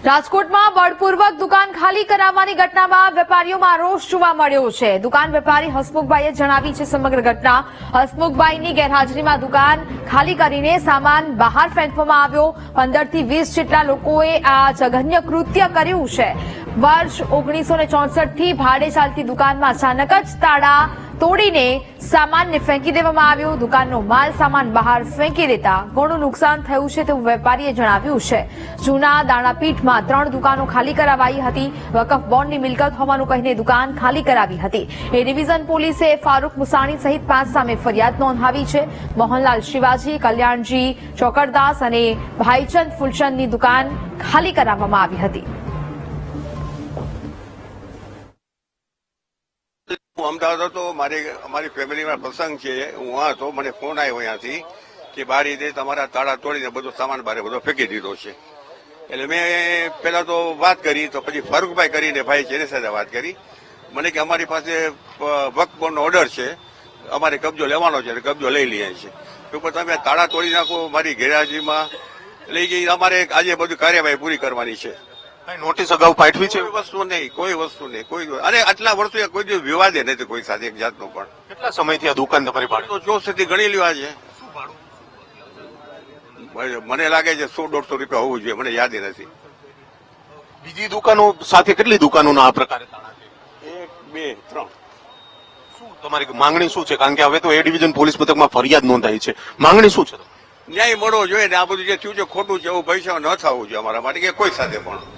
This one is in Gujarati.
રાજકોટમાં બળપૂર્વક દુકાન ખાલી કરાવવાની ઘટનામાં વેપારીઓમાં રોષ જોવા મળ્યો છે। દુકાન વેપારી હસમુખભાઈએ જણાવી છે સમગ્ર ઘટના। હસમુખભાઈની ગેરહાજરીમાં દુકાન ખાલી કરીને સામાન બહાર ફેંકવામાં આવ્યો। 15 થી 20 જેટલા લોકોએ આ જઘન્ય કૃત્ય કર્યું છે। વર્ષ 1964 થી ભાડે ચાલતી દુકાનમાં અચાનક જ તાળા તોડીને સામાનને ફેંકી દેવામાં આવ્યો। દુકાનનો માલ સામાન બહાર ફેંકી દેતા ઘણું નુકસાન થયું છે તેવું વેપારીએ જણાવ્યું છે। જૂના દાણાપીઠમાં 3 દુકાનો ખાલી કરાવાઈ હતી। વકફ બોર્ડની મિલકત હોવાનું કહીને દુકાન ખાલી કરાવી હતી। એ ડિવિઝન પોલીસે ફારૂક મુસાણી સહિત 5 સામે ફરિયાદ નોંધાવી છે। મોહનલાલ શિવાજી, કલ્યાણજી ચોકરદાસ અને ભાઈચંદ ફૂલચંદની દુકાન ખાલી કરાવવામાં આવી હતી। હું અમદાવાદ હતો, અમારી ફેમિલીમાં પ્રસંગ છે, હું હતો, મને ફોન આવ્યો અહીંયાથી કે બારી દે તમારા તાળા તોડીને બધો સામાન બારે બધો ફેંકી દીધો છે। એટલે મેં પેલા તો વાત કરી, તો પછી ફારૂકભાઈ કરીને ભાઈ છે એની સાથે વાત કરી। મને કે અમારી પાસે વક્ફ બોર્ડનો ઓર્ડર છે, અમારે કબજો લેવાનો છે, એટલે કબજો લઈ લઈએ છીએ। તો પણ તમે તાળા તોડી નાખો મારી ગેરહાજરીમાં, એટલે અમારે આજે બધું કાર્યવાહી પૂરી કરવાની છે। નોટિસ અગાઉ પાઠવી છે? કોઈ વસ્તુ નહીં, કોઈ અને આટલા વર્ષો કોઈ દિવસ વિવાદે નથી કોઈ સાથે એક જાતનો પણ। કેટલા સમયથી આ દુકાન તમારી ભાડે? તો 64 ગણી લેવા છે। મને લાગે છે 100-150 રૂપિયા હોવું જોઈએ, મને યાદ નથી। બીજી દુકાનો સાથે કેટલી દુકાનોના આ પ્રકારે તાળા છે? 1, 2, 3। શું તમારી માંગણી શું છે? કારણ કે હવે તો એ ડિવિઝન પોલીસ મથકમાં ફરિયાદ નોંધાઈ છે, માંગણી શું છે? ન્યાય મળવો જોઈએ ને આ બધું જે થયું છે ખોટું છે એવું ભવિષ્યમાં ન થવું જોઈએ અમારા માટે કે કોઈ સાથે પણ।